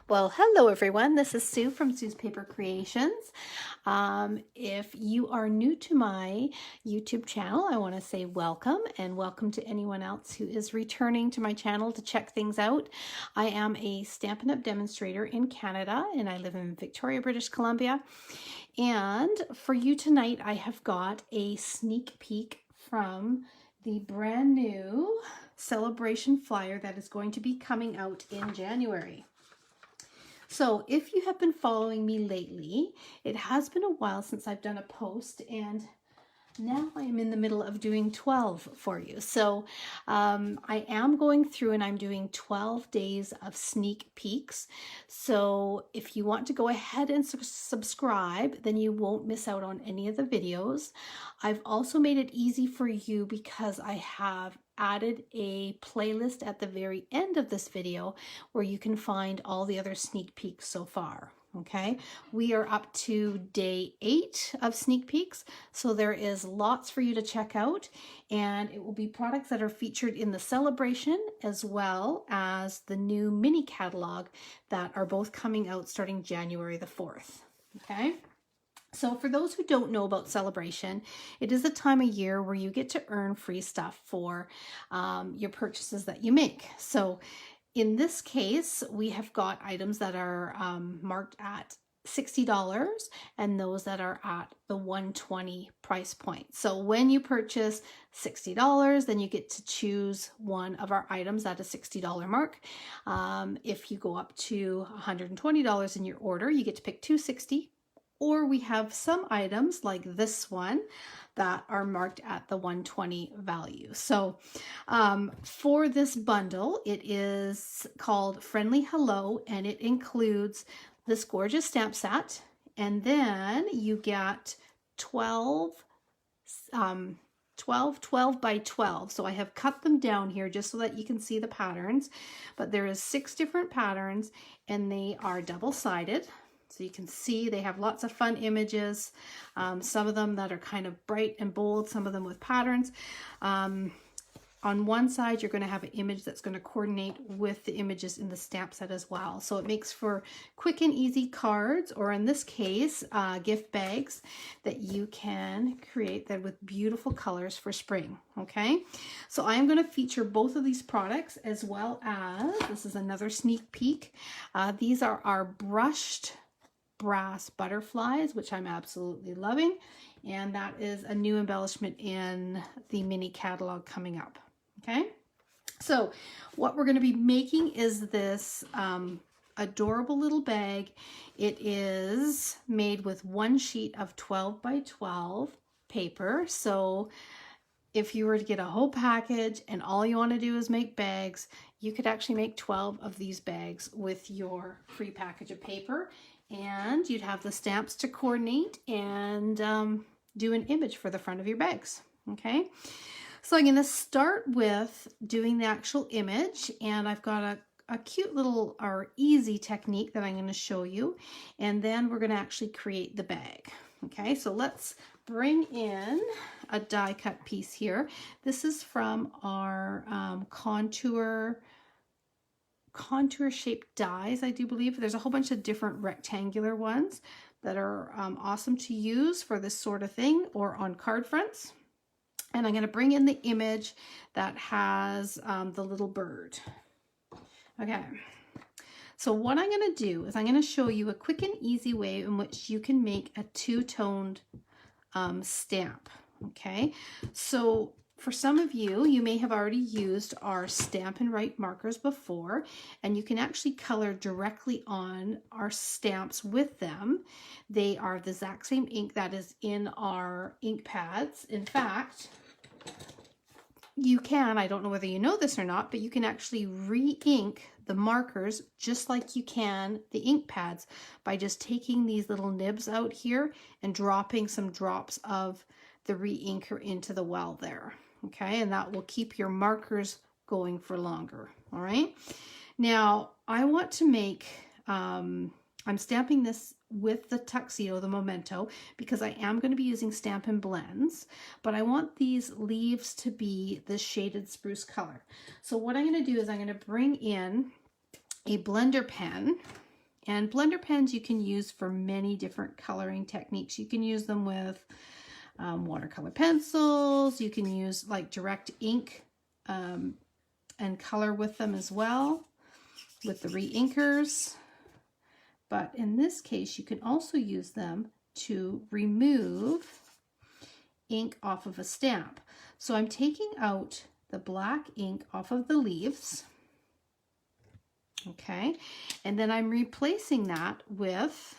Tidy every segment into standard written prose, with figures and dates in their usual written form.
Well, hello everyone. This is Sue from Sue's Paper Creations. If you are new to my YouTube channel, I want to say welcome, and welcome to anyone else who is returning to my channel to check things out. I am a Stampin' Up! Demonstrator in Canada, and I live in Victoria, British Columbia. And for you tonight, I have got a sneak peek from the brand new Sale A Bration flyer that is going to be coming out in January. So if you have been following me lately, it has been a while since I've done a post, and now I am in the middle of doing 12 for you. So I am going through and I'm doing 12 days of sneak peeks. So if you want to go ahead and subscribe, then you won't miss out on any of the videos. I've also made it easy for you because I have added a playlist at the very end of this video where you can find all the other sneak peeks so far. Okay, we are up to day 8 of sneak peeks, so there is lots for you to check out, and it will be products that are featured in the Sale A Bration as well as the new mini catalog that are both coming out starting January the 4th. Okay. So for those who don't know about Sale A Bration, it is a time of year where you get to earn free stuff for your purchases that you make. So in this case, we have got items that are marked at $60 and those that are at the $120 price point. So when you purchase $60, then you get to choose one of our items at a $60 mark. If you go up to $120 in your order, you get to pick $260. Or we have some items like this one that are marked at the 120 value. So for this bundle, it is called Friendly Hello, and it includes this gorgeous stamp set. And then you get 12 by 12. So I have cut them down here just so that you can see the patterns. But there is 6 different patterns, and they are double-sided. So you can see they have lots of fun images, some of them that are kind of bright and bold, some of them with patterns. On one side, you're going to have an image that's going to coordinate with the images in the stamp set as well. So it makes for quick and easy cards, or in this case, gift bags that you can create that with beautiful colors for spring. Okay, so I am going to feature both of these products, as well as, this is another sneak peek. These are our brushed brass butterflies, which I'm absolutely loving, and that is a new embellishment in the mini catalog coming up. Okay, so what we're going to be making is this adorable little bag. It is made with one sheet of 12 by 12 paper. So if you were to get a whole package and all you want to do is make bags, you could actually make 12 of these bags with your free package of paper. And you'd have the stamps to coordinate and do an image for the front of your bags. Okay, so I'm going to start with doing the actual image, and I've got a cute little or easy technique that I'm going to show you, and then we're going to actually create the bag. Okay, so let's bring in a die cut piece here. This is from our contour shaped dies, I do believe. There's a whole bunch of different rectangular ones that are awesome to use for this sort of thing, or on card fronts. And I'm going to bring in the image that has the little bird. Okay, so what I'm going to do is I'm going to show you a quick and easy way in which you can make a two-toned stamp. Okay, so for some of you, you may have already used our Stampin' Write markers before, and you can actually color directly on our stamps with them. They are the exact same ink that is in our ink pads. In fact, you can, I don't know whether you know this or not, but you can actually re-ink the markers just like you can the ink pads by just taking these little nibs out here and dropping some drops of the re-inker into the well there. Okay, and that will keep your markers going for longer. All right, now I want to make, I'm stamping this with the tuxedo, the memento, because I am going to be using Stampin' Blends, but I want these leaves to be the shaded spruce color. So what I'm going to do is I'm going to bring in a blender pen, And blender pens you can use for many different coloring techniques. You can use them with watercolor pencils. You can use like direct ink and color with them as well, with the re-inkers. But in this case, you can also use them to remove ink off of a stamp. So I'm taking out the black ink off of the leaves. Okay, and then I'm replacing that with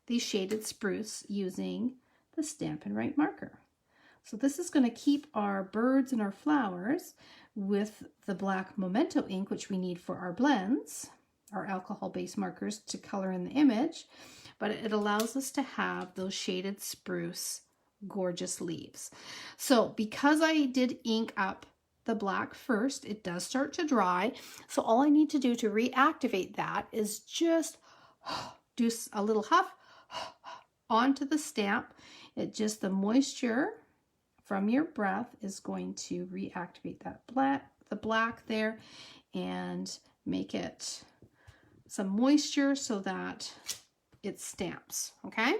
the shaded spruce using the Stampin' Write marker. So this is going to keep our birds and our flowers with the black Memento ink, which we need for our blends, our alcohol-based markers to color in the image, but it allows us to have those shaded spruce gorgeous leaves. So because I did ink up the black first, it does start to dry. So all I need to do to reactivate that is just do a little huff onto the stamp. The moisture from your breath is going to reactivate the black there and make it some moisture so that it stamps, okay?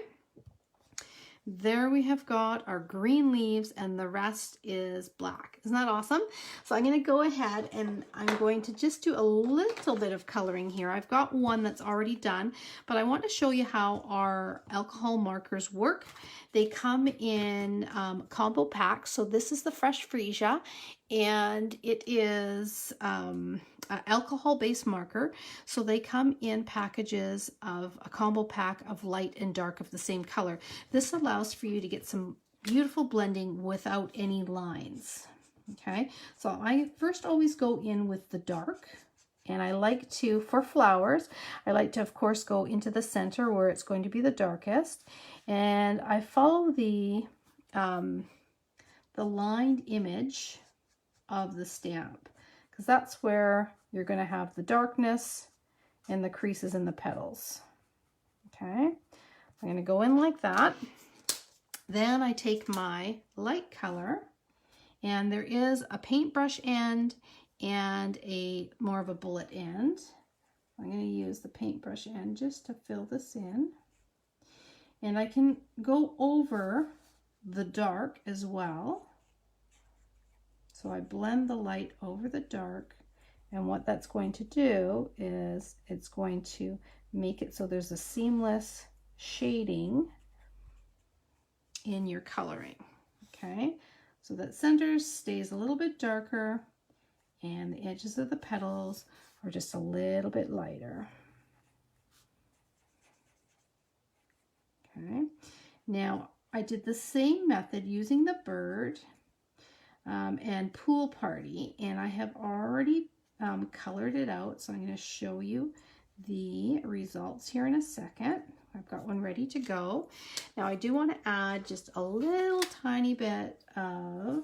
There we have got our green leaves and the rest is black. Isn't that awesome? So I'm going to go ahead and I'm going to just do a little bit of coloring here. I've got one that's already done, but I want to show you how our alcohol markers work. They come in combo packs. So this is the Fresh Freesia, and it is an alcohol-based marker. So they come in packages of a combo pack of light and dark of the same color. This allows for you to get some beautiful blending without any lines. Okay, so I first always go in with the dark, and I like to, for flowers, I like to of course go into the center where it's going to be the darkest, and I follow the lined image of the stamp, because that's where you're going to have the darkness and the creases in the petals. Okay, I'm going to go in like that. Then I take my light color, and there is a paintbrush end and a more of a bullet end. I'm going to use the paintbrush end just to fill this in. And I can go over the dark as well. So I blend the light over the dark, and what that's going to do is it's going to make it so there's a seamless shading in your coloring. Okay, so that center stays a little bit darker and the edges of the petals are just a little bit lighter. Okay, now I did the same method using the bird and pool party, and I have already colored it out, so I'm going to show you the results here in a second. I've got one ready to go. Now I do want to add just a little tiny bit of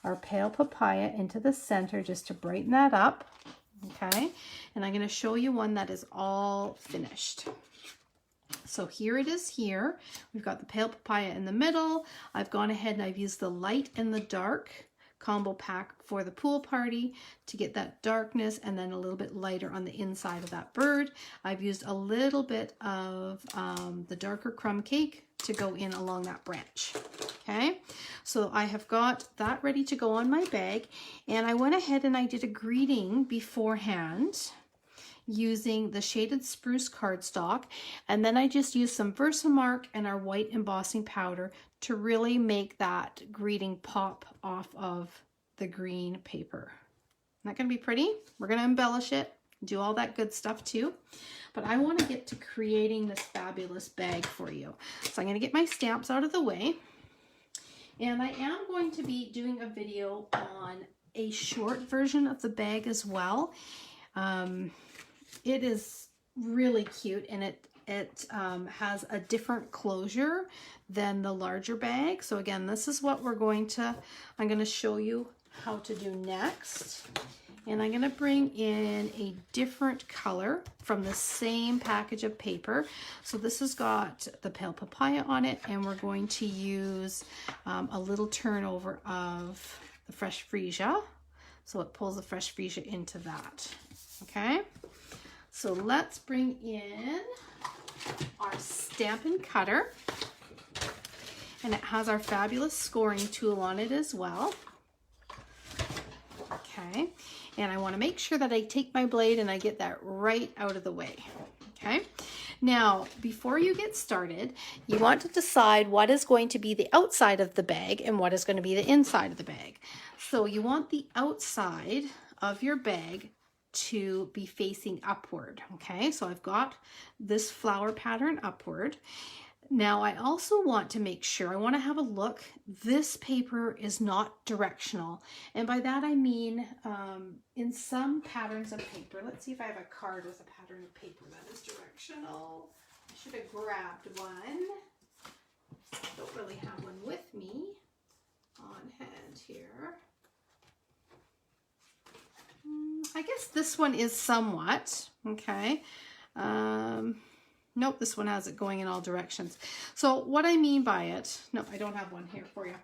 our pale papaya into the center just to brighten that up. Okay, and I'm going to show you one that is all finished. So here it is here. We've got the pale papaya in the middle. I've gone ahead and I've used the light and the dark combo pack for the pool party to get that darkness and then a little bit lighter on the inside of that bird. I've used a little bit of the darker crumb cake to go in along that branch. Okay, so I have got that ready to go on my bag, and I went ahead and I did a greeting beforehand using the shaded spruce cardstock, and then I just used some Versamark and our white embossing powder to really make that greeting pop off of the green paper. Isn't that going to be pretty? We're going to embellish it, do all that good stuff too, but I want to get to creating this fabulous bag for you. So I'm going to get my stamps out of the way, and I am going to be doing a video on a short version of the bag as well. It is really cute, and it has a different closure than the larger bag. So again, this is what I'm going to show you how to do next. And I'm going to bring in a different color from the same package of paper. So this has got the pale papaya on it, and we're going to use a little turnover of the Fresh Freesia. So it pulls the Fresh Freesia into that. Okay. So let's bring in our Stampin' Cutter. And it has our fabulous scoring tool on it as well. Okay, and I want to make sure that I take my blade and I get that right out of the way. Okay, now before you get started, you want to decide what is going to be the outside of the bag and what is going to be the inside of the bag. So you want the outside of your bag to be facing upward. Okay, so I've got this flower pattern upward. Now I also want to make sure, I want to have a look, this paper is not directional. And by that I mean in some patterns of paper, let's see if I have a card with a pattern of paper that is directional. I should have grabbed one. Don't really have one with me on hand here. I guess this one is somewhat, okay. Nope, this one has it going in all directions. So what I mean by it, no, I don't have one here for you.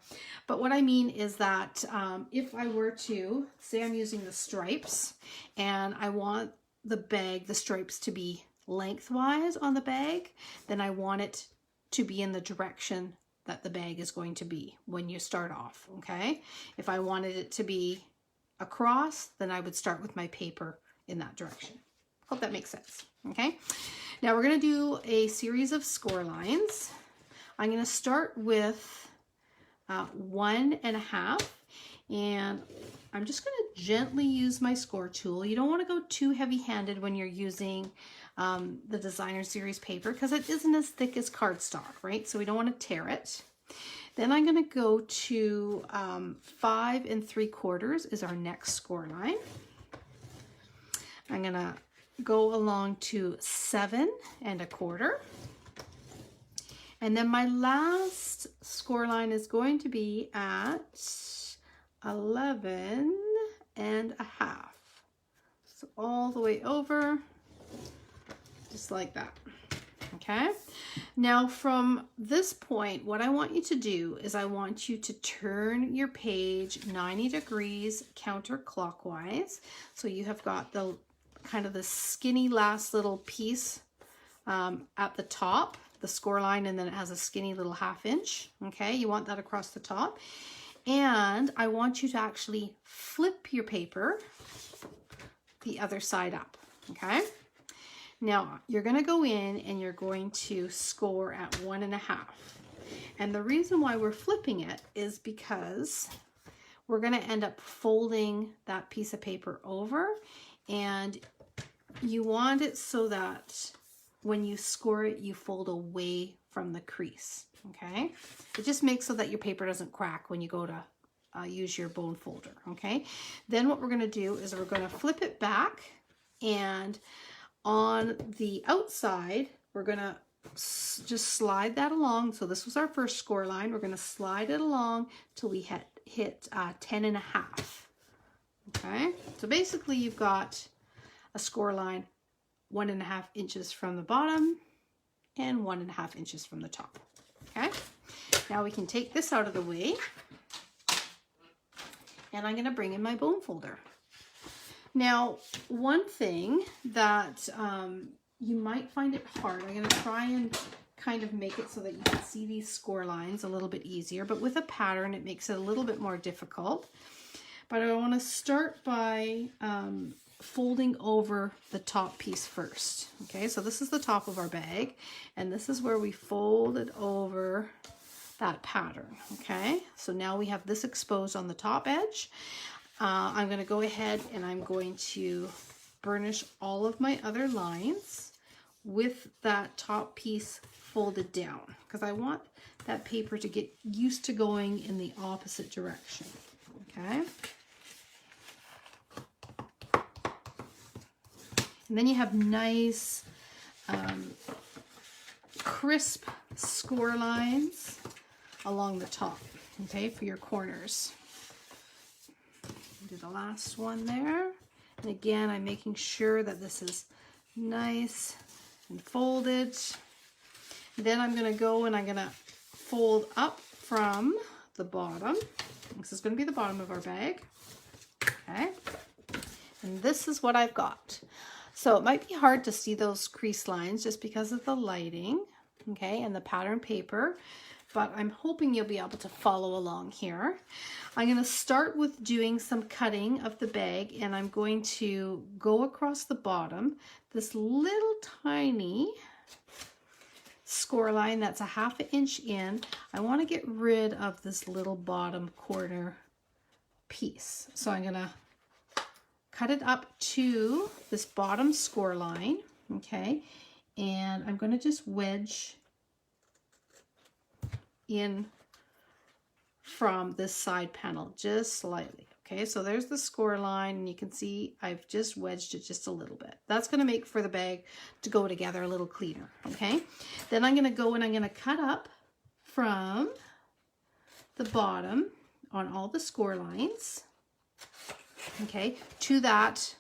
But what I mean is that if I were to, say I'm using the stripes and I want the bag, the stripes to be lengthwise on the bag, then I want it to be in the direction that the bag is going to be when you start off, okay? If I wanted it to be across, then I would start with my paper in that direction. Hope that makes sense, okay? Now we're going to do a series of score lines. I'm going to start with 1.5, and I'm just going to gently use my score tool. You don't want to go too heavy-handed when you're using the designer series paper because it isn't as thick as cardstock, right? So we don't want to tear it. Then I'm going to go to 5 3/4 is our next score line. I'm going to go along to 7 1/4. And then my last score line is going to be at 11 1/2. So all the way over, just like that. Okay. Now from this point, what I want you to do is I want you to turn your page 90 degrees counterclockwise. So you have got the kind of the skinny last little piece at the top, the score line, and then it has a skinny little 1/2 inch. Okay, you want that across the top. And I want you to actually flip your paper the other side up. Okay. Now you're going to go in and you're going to score at 1.5. And the reason why we're flipping it is because we're going to end up folding that piece of paper over, and you want it so that when you score it, you fold away from the crease. Okay. It just makes so that your paper doesn't crack when you go to use your bone folder. Okay. Then what we're going to do is we're going to flip it back, and on the outside, we're going to just slide that along. So this was our first score line. We're going to slide it along till we hit 10 1/2. Okay. So basically you've got a score line 1.5 inches from the bottom and 1.5 inches from the top. Okay. Now we can take this out of the way, and I'm going to bring in my bone folder. Now, one thing that you might find it hard, I'm going to try and kind of make it so that you can see these score lines a little bit easier, but with a pattern it makes it a little bit more difficult. But I want to start by folding over the top piece first. Okay, so this is the top of our bag, and this is where we folded over that pattern. Okay, so now we have this exposed on the top edge. I'm going to go ahead and I'm going to burnish all of my other lines with that top piece folded down, because I want that paper to get used to going in the opposite direction. Okay. And then you have nice, crisp score lines along the top, okay, for your corners. Do the last one there. And again, I'm making sure that this is nice and folded. Then I'm going to go and I'm going to fold up from the bottom. This is going to be the bottom of our bag. Okay. And this is what I've got. So it might be hard to see those crease lines just because of the lighting, okay, and the pattern paper, but I'm hoping you'll be able to follow along here. I'm going to start with doing some cutting of the bag, and I'm going to go across the bottom, this little tiny score line that's a ½ inch in. I want to get rid of this little bottom corner piece. So I'm going to cut it up to this bottom score line, okay, and I'm going to just wedge in from this side panel just slightly. Okay, so there's the score line, and you can see I've just wedged it just a little bit. That's going to make for the bag to go together a little cleaner. Okay, then I'm going to go and I'm going to cut up from the bottom on all the score lines, okay, to that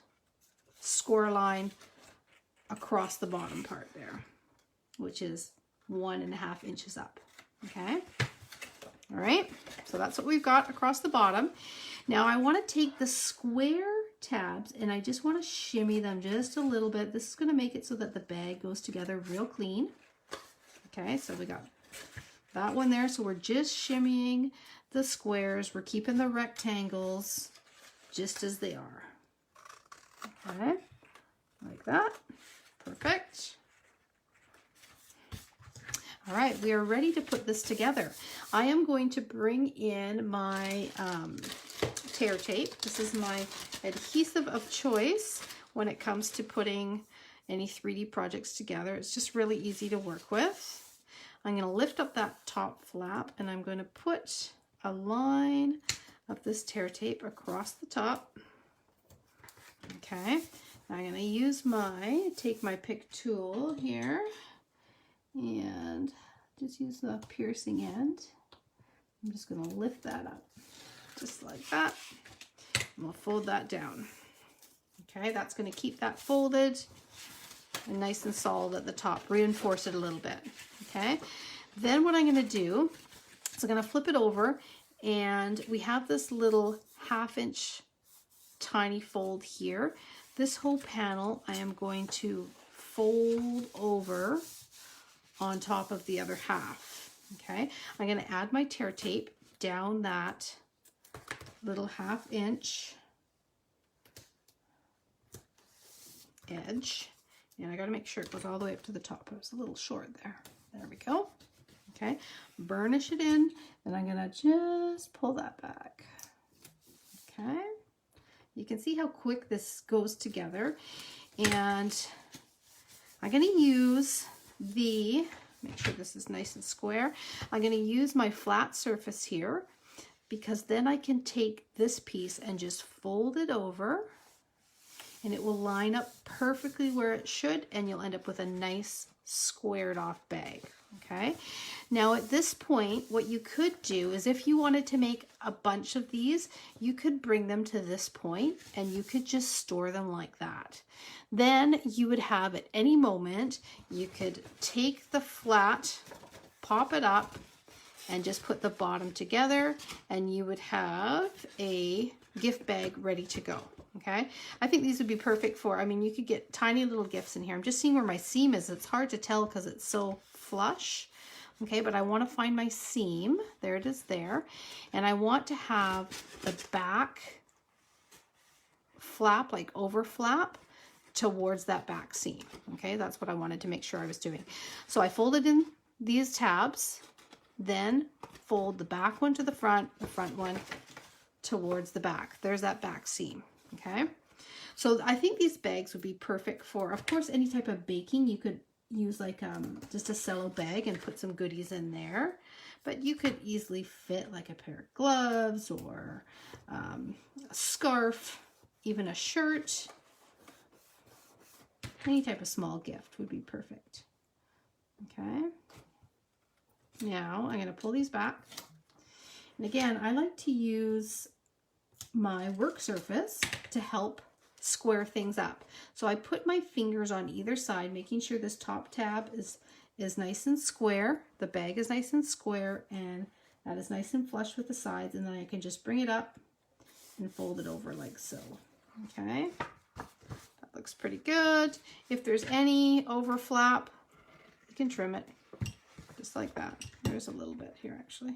score line across the bottom part there, which is 1½ inches up. Okay, all right, so that's what we've got across the bottom. Now I want to take the square tabs and I just want to shimmy them just a little bit. This is going to make it so that the bag goes together real clean. Okay, so we got that one there. So we're just shimmying the squares. We're keeping the rectangles just as they are. Okay, like that. Perfect. All right, we are ready to put this together. I am going to bring in my tear tape. This is my adhesive of choice when it comes to putting any 3D projects together. It's just really easy to work with. I'm going to lift up that top flap and I'm going to put a line of this tear tape across the top. Okay, I'm going to take my pick tool here and just use the piercing end. I'm just going to lift that up just like that, and we'll fold that down. Okay, that's going to keep that folded and nice and solid at the top, reinforce it a little bit. Okay, then what I'm going to do is I'm going to flip it over, and we have this little ½ inch tiny fold here. This whole panel I am going to fold over on top of the other half. Okay, I'm going to add my tear tape down that little ½ inch edge, and I got to make sure it goes all the way up to the top. It was a little short there. There we go. Okay, burnish it in, and I'm going to just pull that back. Okay, you can see how quick this goes together, and I'm going to use make sure this is nice and square. I'm going to use my flat surface here, because then I can take this piece and just fold it over, and it will line up perfectly where it should, and you'll end up with a nice squared off bag. Okay, now at this point, what you could do is, if you wanted to make a bunch of these, you could bring them to this point and you could just store them like that. Then you would have, at any moment, you could take the flat, pop it up, and just put the bottom together, and you would have a gift bag ready to go. Okay, I think these would be perfect for, I mean, you could get tiny little gifts in here. I'm just seeing where my seam is. It's hard to tell because it's so flush. Okay, but I want to find my seam. There it is there. And I want to have the back flap, like over flap, towards that back seam. Okay, that's what I wanted to make sure I was doing. So I folded in these tabs, then fold the back one to the front one towards the back. There's that back seam. Okay, so I think these bags would be perfect for, of course, any type of baking. You could use like just a cello bag and put some goodies in there, but you could easily fit like a pair of gloves or a scarf, even a shirt. Any type of small gift would be perfect. Okay, now I'm going to pull these back, and again, I like to use my work surface to help square things up. So I put my fingers on either side, making sure this top tab is nice and square, the bag is nice and square, and that is nice and flush with the sides, and then I can just bring it up and fold it over like so. Okay, that looks pretty good. If there's any overflap, you can trim it just like that. There's a little bit here actually.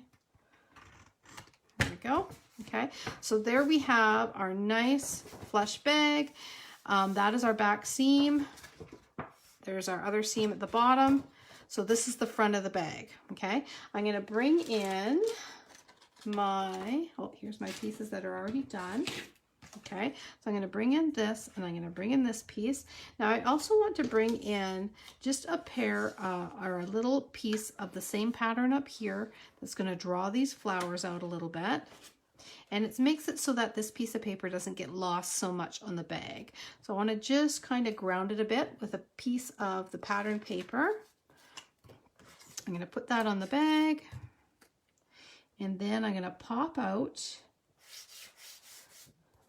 There we go. Okay, so there we have our nice flush bag. That is our back seam. There's our other seam at the bottom. So this is the front of the bag. Okay, I'm going to bring in my, oh, here's my pieces that are already done. Okay, so I'm going to bring in this and I'm going to bring in this piece. Now I also want to bring in just a pair or a little piece of the same pattern up here that's going to draw these flowers out a little bit. And it makes it so that this piece of paper doesn't get lost so much on the bag. So I want to just kind of ground it a bit with a piece of the pattern paper. I'm going to put that on the bag. And then I'm going to pop out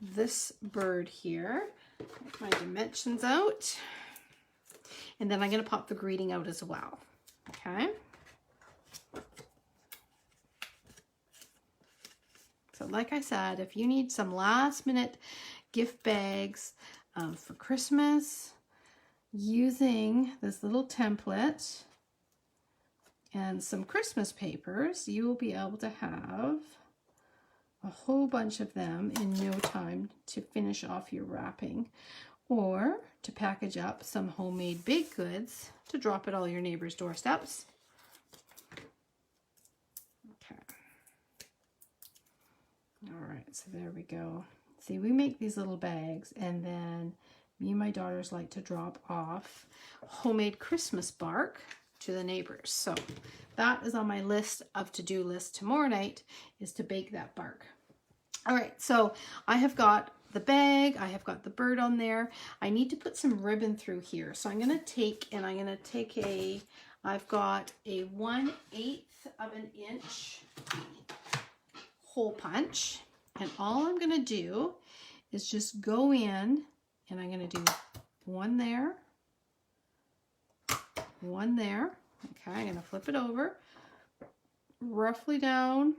this bird here. Get my dimensions out. And then I'm going to pop the greeting out as well. Okay. So like I said, if you need some last minute gift bags for Christmas, using this little template and some Christmas papers, you will be able to have a whole bunch of them in no time to finish off your wrapping, or to package up some homemade baked goods to drop at all your neighbors' doorsteps. Okay. All right, so there we go. See, we make these little bags, and then me and my daughters like to drop off homemade Christmas bark to the neighbors. So that is on my list of to-do list tomorrow night, is to bake that bark. All right, so I have got the bag, I have got the bird on there. I need to put some ribbon through here. So I'm gonna take I've got a 1/8 of an inch hole punch, and all I'm gonna do is just go in and I'm gonna do one there, one there. Okay, I'm gonna flip it over, roughly down,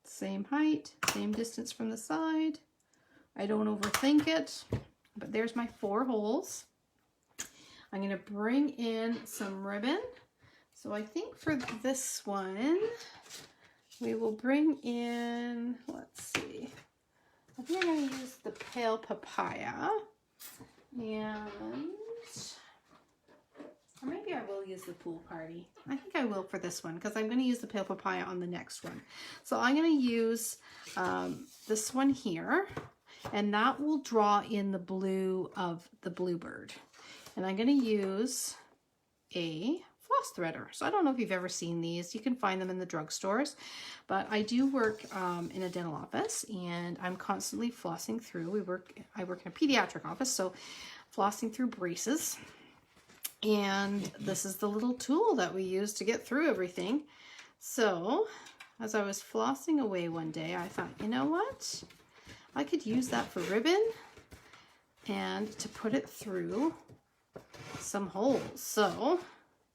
same height, same distance from the side. I don't overthink it, but there's my 4 holes. I'm going to bring in some ribbon. So I think for this one, we will bring in, let's see, I think I'm going to use the pale papaya, and or maybe I will use the pool party. I think I will for this one, because I'm going to use the pale papaya on the next one. So I'm going to use this one here, and that will draw in the blue of the bluebird. And I'm going to use a floss threader. So I don't know if you've ever seen these. You can find them in the drugstores, but I do work in a dental office, and I'm constantly flossing through. I work in a pediatric office, so flossing through braces. And this is the little tool that we use to get through everything. So as I was flossing away one day, I thought, you know what? I could use that for ribbon and to put it through some holes. So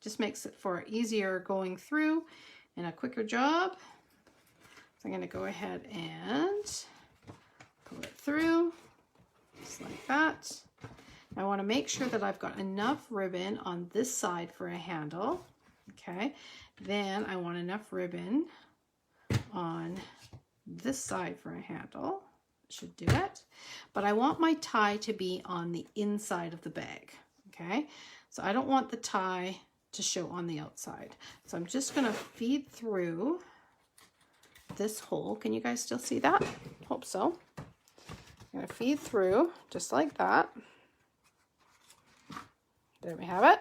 just makes it for easier going through and a quicker job. So I'm going to go ahead and pull it through just like that. I want to make sure that I've got enough ribbon on this side for a handle. Okay, then I want enough ribbon on this side for a handle. Should do it. But I want my tie to be on the inside of the bag. Okay, so I don't want the tie to show on the outside. So I'm just going to feed through this hole. Can you guys still see that? Hope so. I'm going to feed through just like that. There we have it.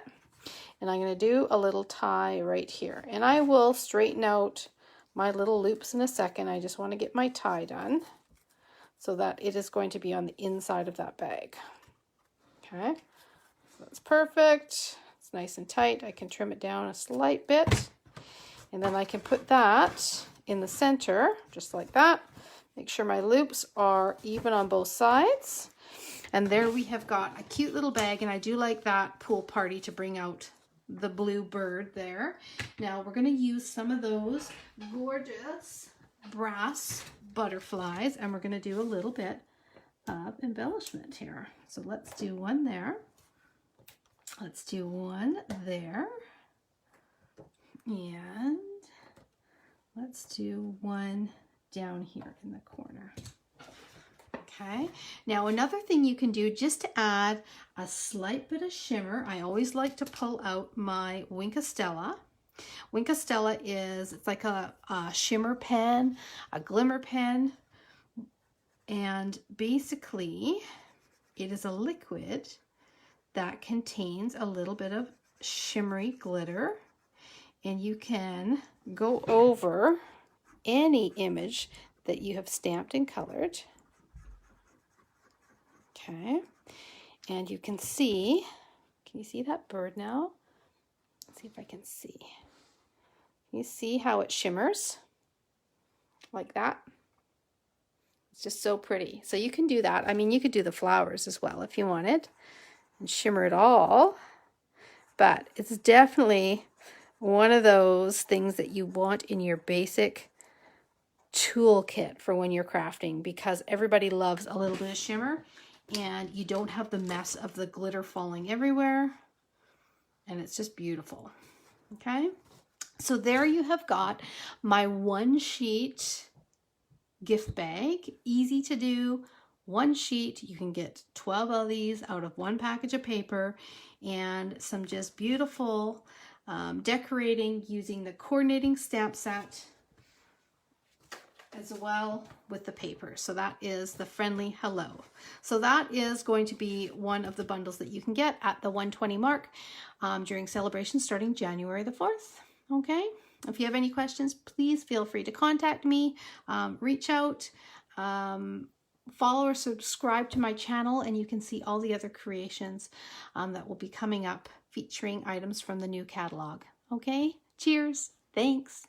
And I'm going to do a little tie right here. And I will straighten out my little loops in a second. I just want to get my tie done so that it is going to be on the inside of that bag. Okay, so that's perfect. It's nice and tight. I can trim it down a slight bit. And then I can put that in the center, just like that. Make sure my loops are even on both sides. And there we have got a cute little bag, and I do like that pool party to bring out the blue bird there. Now we're going to use some of those gorgeous brass butterflies, and we're going to do a little bit of embellishment here. So let's do one there. Let's do one there. And let's do one down here in the corner. Okay, now another thing you can do just to add a slight bit of shimmer, I always like to pull out my Wink of Stella. Wink of Stella is, it's like a shimmer pen, a glimmer pen, and basically it is a liquid that contains a little bit of shimmery glitter, and you can go over any image that you have stamped and colored. Okay, and you can see you see that bird now? Let's see if I can see. You see how it shimmers? Like that. It's just so pretty. So you can do that. I mean, you could do the flowers as well if you wanted and shimmer it all. But it's definitely one of those things that you want in your basic toolkit for when you're crafting, because everybody loves a little bit of shimmer and you don't have the mess of the glitter falling everywhere, and it's just beautiful. Okay, so there you have got my one sheet gift bag. Easy to do, one sheet. You can get 12 of these out of one package of paper, and some just beautiful decorating using the coordinating stamp set as well with the paper. So that is the Friendly Hello. So that is going to be one of the bundles that you can get at the 120 mark during celebration starting January the 4th. Okay, if you have any questions, please feel free to contact me, reach out, follow or subscribe to my channel, and you can see all the other creations that will be coming up featuring items from the new catalog. Okay, cheers, thanks.